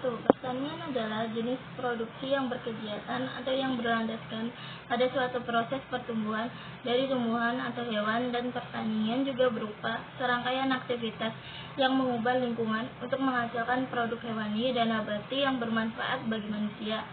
Pertanian adalah jenis produksi yang berkegiatan atau yang berlandaskan pada suatu proses pertumbuhan dari tumbuhan atau hewan, dan pertanian juga berupa serangkaian aktivitas yang mengubah lingkungan untuk menghasilkan produk hewani dan nabati yang bermanfaat bagi manusia.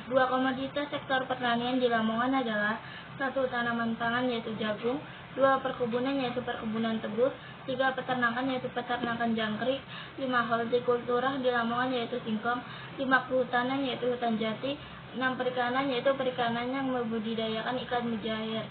Dua komoditas sektor pertanian di Lamongan adalah: 1. Tanaman pangan yaitu jagung, 2. Perkebunan yaitu perkebunan tebu, 3. Peternakan yaitu peternakan jangkrik, 5. Hortikultura di Lamongan yaitu singkong, 5. Kehutanan yaitu hutan jati, 6. Perikanan yaitu perikanan yang membudidayakan ikan mujair.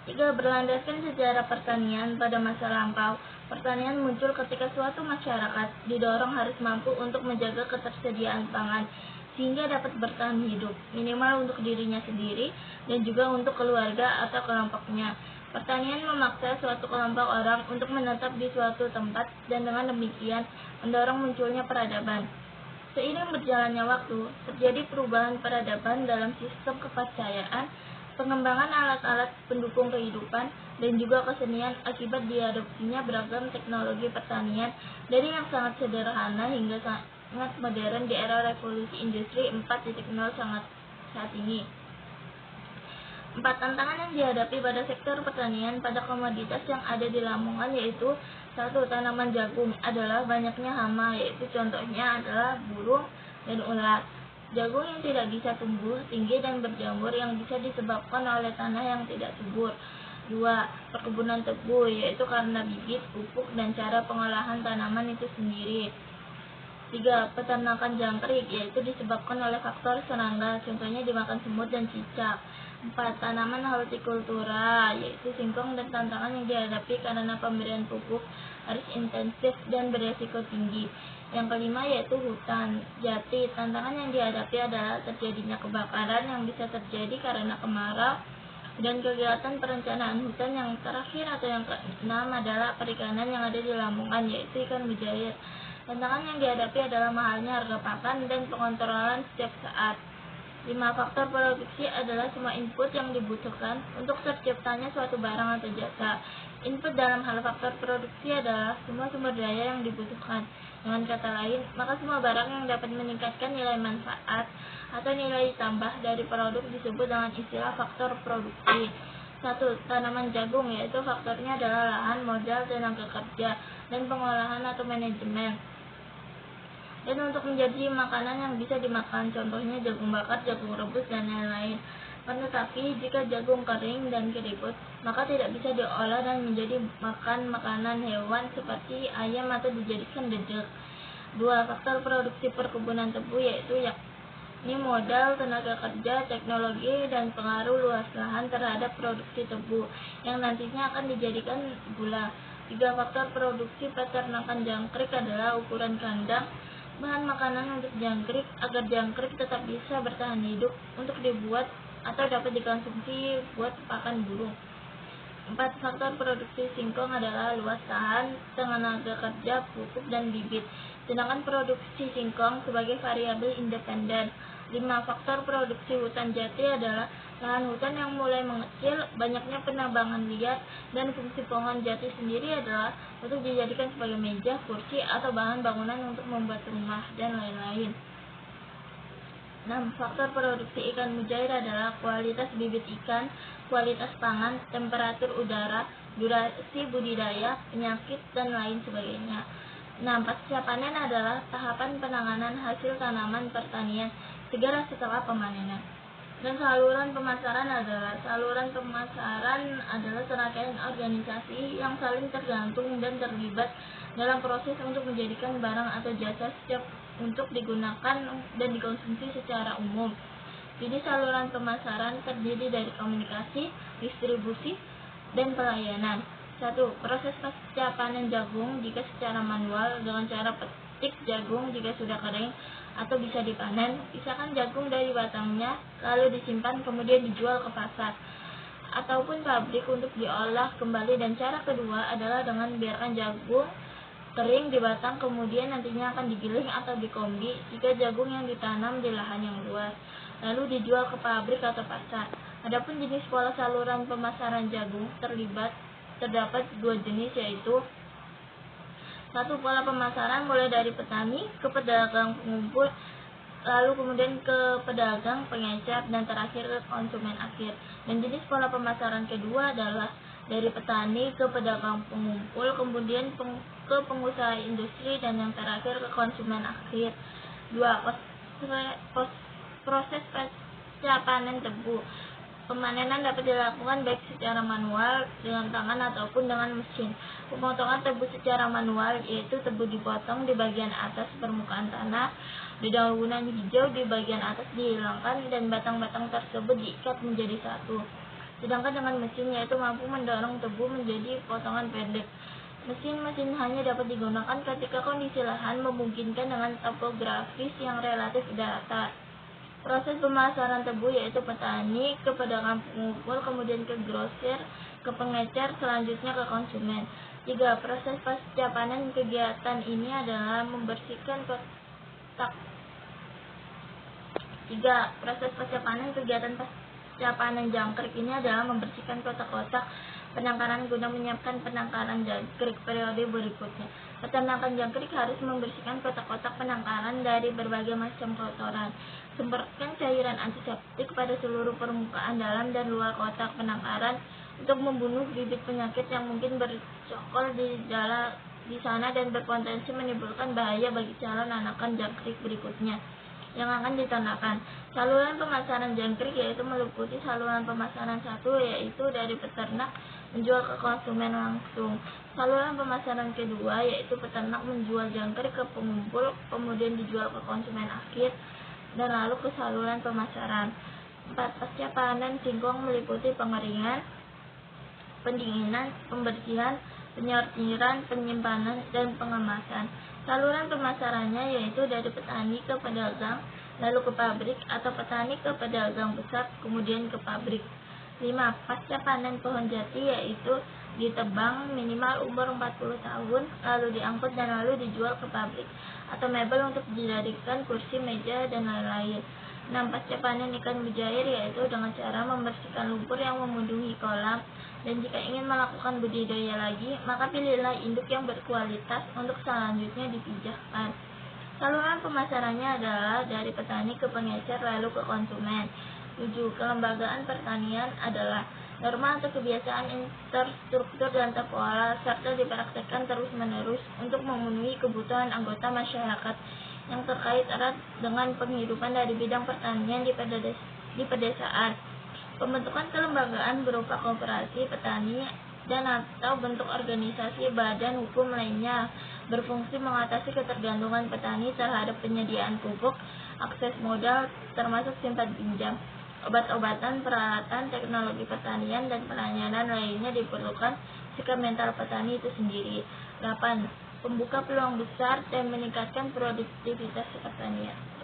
3. Berlandaskan sejarah pertanian pada masa lampau. Pertanian muncul ketika suatu masyarakat didorong harus mampu untuk menjaga ketersediaan pangan sehingga dapat bertahan hidup, minimal untuk dirinya sendiri dan juga untuk keluarga atau kelompoknya. Pertanian memaksa suatu kelompok orang untuk menetap di suatu tempat dan dengan demikian mendorong munculnya peradaban. Seiring berjalannya waktu, terjadi perubahan peradaban dalam sistem kepercayaan, pengembangan alat-alat pendukung kehidupan, dan juga kesenian akibat diadopsinya beragam teknologi pertanian dari yang sangat sederhana hingga sangat modern di era revolusi industri 4.0 saat ini. 4 tantangan yang dihadapi pada sektor pertanian pada komoditas yang ada di Lamongan yaitu: 1. Tanaman jagung adalah banyaknya hama, yaitu contohnya adalah burung dan ulat. Jagung yang tidak bisa tumbuh tinggi dan berjamur yang bisa disebabkan oleh tanah yang tidak subur. 2. Perkebunan tebu, yaitu karena bibit, pupuk, dan cara pengolahan tanaman itu sendiri. 3. Peternakan jangkrik, yaitu disebabkan oleh faktor serangga, contohnya dimakan semut dan cicak. 4. Tanaman hortikultura, yaitu singkong, dan tantangan yang dihadapi karena pemberian pupuk harus intensif dan beresiko tinggi. Yang kelima yaitu hutan jati. Tantangan yang dihadapi adalah terjadinya kebakaran yang bisa terjadi karena kemarau, dan kegiatan perencanaan hutan. Yang terakhir atau yang keenam adalah perikanan yang ada di Lamongan, yaitu ikan mujair. Tantangan yang dihadapi adalah mahalnya harga pakan dan pengontrolan setiap saat. 5. Faktor produksi adalah semua input yang dibutuhkan untuk terciptanya suatu barang atau jasa. Input dalam hal faktor produksi adalah semua sumber daya yang dibutuhkan. Dengan kata lain, maka semua barang yang dapat meningkatkan nilai manfaat atau nilai tambah dari produk disebut dengan istilah faktor produksi. 1. Tanaman jagung, yaitu faktornya adalah lahan, modal, tenaga kerja, dan pengolahan atau manajemen. Dan untuk menjadi makanan yang bisa dimakan, contohnya jagung bakar, jagung rebus, dan lain-lain. Tetapi jika jagung kering dan keriput, maka tidak bisa diolah dan menjadi makanan hewan seperti ayam atau dijadikan dedek. 2. Faktor produksi perkebunan tebu, yaitu yakni modal, tenaga kerja, teknologi, dan pengaruh luas lahan terhadap produksi tebu yang nantinya akan dijadikan gula. 3. Faktor produksi peternakan jangkrik adalah ukuran kandang bahan makanan untuk jangkrik agar jangkrik tetap bisa bertahan hidup untuk dibuat atau dapat dikonsumsi buat pakan burung. 4. Faktor produksi singkong adalah luas lahan, tenaga kerja, pupuk, dan bibit. Sedangkan produksi singkong sebagai variabel independen. 5. Faktor produksi hutan jati adalah lahan hutan yang mulai mengecil, banyaknya penambangan liar, dan fungsi pohon jati sendiri adalah untuk dijadikan sebagai meja, kursi, atau bahan bangunan untuk membuat rumah, dan lain-lain. 6. Faktor produksi ikan mujair adalah kualitas bibit ikan, kualitas pangan, temperatur udara, durasi budidaya, penyakit, dan lain sebagainya. 6. Pasca panen adalah tahapan penanganan hasil tanaman pertanian segera setelah pemanenan. Dan saluran pemasaran adalah serangkaian organisasi yang saling tergantung dan terlibat dalam proses untuk menjadikan barang atau jasa setiap untuk digunakan dan dikonsumsi secara umum. Jadi saluran pemasaran terdiri dari komunikasi, distribusi, dan pelayanan. 1. Proses pasca panen jagung jika secara manual dengan cara petik jagung jika sudah kering atau bisa dipanen. Pisahkan jagung dari batangnya, lalu disimpan kemudian dijual ke pasar ataupun pabrik untuk diolah kembali. Dan cara kedua adalah dengan biarkan jagung kering di batang, kemudian nantinya akan digiling atau dikombi jika jagung yang ditanam di lahan yang luas, lalu dijual ke pabrik atau pasar. Adapun jenis pola saluran pemasaran jagung terdapat 2 jenis, yaitu Satu, pola pemasaran mulai dari petani ke pedagang pengumpul, lalu kemudian ke pedagang, pengecer, dan terakhir ke konsumen akhir. Dan jenis pola pemasaran kedua adalah dari petani ke pedagang pengumpul, kemudian ke pengusaha industri, dan yang terakhir ke konsumen akhir. 2. Proses pasca panen tebu. Pemanenan dapat dilakukan baik secara manual dengan tangan ataupun dengan mesin. Pemotongan tebu secara manual yaitu tebu dipotong di bagian atas permukaan tanah, dedaunan hijau di bagian atas dihilangkan, dan batang-batang tersebut diikat menjadi satu. Sedangkan dengan mesin yaitu mampu mendorong tebu menjadi potongan pendek. Mesin-mesin hanya dapat digunakan ketika kondisi lahan memungkinkan dengan topografis yang relatif datar. Proses pemasaran tebu yaitu petani ke pedagang pengumpul, kemudian ke grosir, ke pengecer, selanjutnya ke konsumen. 3. Proses pasca panen. Kegiatan ini adalah membersihkan kotak. 3. Proses pasca panen. Kegiatan pasca panen jangkrik ini adalah membersihkan kotak-kotak penangkaran guna menyiapkan penangkaran jangkrik periode berikutnya. Peternakan jangkrik harus membersihkan kotak-kotak penangkaran dari berbagai macam kotoran. Semprotkan cairan antiseptik pada seluruh permukaan dalam dan luar kotak penangkaran untuk membunuh bibit penyakit yang mungkin bercokol di sana dan berpotensi menimbulkan bahaya bagi calon anakan jangkrik berikutnya yang akan diternakan. Saluran pemasaran jangkrik yaitu meliputi saluran pemasaran satu, yaitu dari peternak menjual ke konsumen langsung. Saluran pemasaran kedua yaitu peternak menjual jangkrik ke pengumpul, kemudian dijual ke konsumen akhir, dan lalu ke saluran pemasaran. 4. Pasca panen singkong meliputi pengeringan, pendinginan, pembersihan, penyortiran, penyimpanan, dan pengemasan. Saluran pemasarannya yaitu dari petani ke pedagang, lalu ke pabrik, atau petani ke pedagang besar, kemudian ke pabrik. 5. Pasca panen pohon jati yaitu ditebang minimal umur 40 tahun, lalu diangkut dan lalu dijual ke pabrik, atau mebel untuk dijadikan kursi, meja, dan lain-lain. 6. Pasca panen ikan mujair yaitu dengan cara membersihkan lumpur yang memenuhi kolam, dan jika ingin melakukan budidaya lagi, maka pilihlah induk yang berkualitas untuk selanjutnya dipijahkan. Saluran pemasarannya adalah dari petani ke pengecer lalu ke konsumen. 7. Kelembagaan pertanian adalah norma atau kebiasaan terstruktur dan terpola serta dipraktekkan terus-menerus untuk memenuhi kebutuhan anggota masyarakat yang terkait erat dengan penghidupan dari bidang pertanian di pedesaan. Pembentukan kelembagaan berupa koperasi petani dan atau bentuk organisasi badan hukum lainnya berfungsi mengatasi ketergantungan petani terhadap penyediaan pupuk, akses modal termasuk simpan pinjam, obat-obatan, peralatan, teknologi pertanian, dan pelayanan lainnya diperlukan sikap mental petani itu sendiri. 8. Membuka peluang besar dan meningkatkan produktivitas pertanian.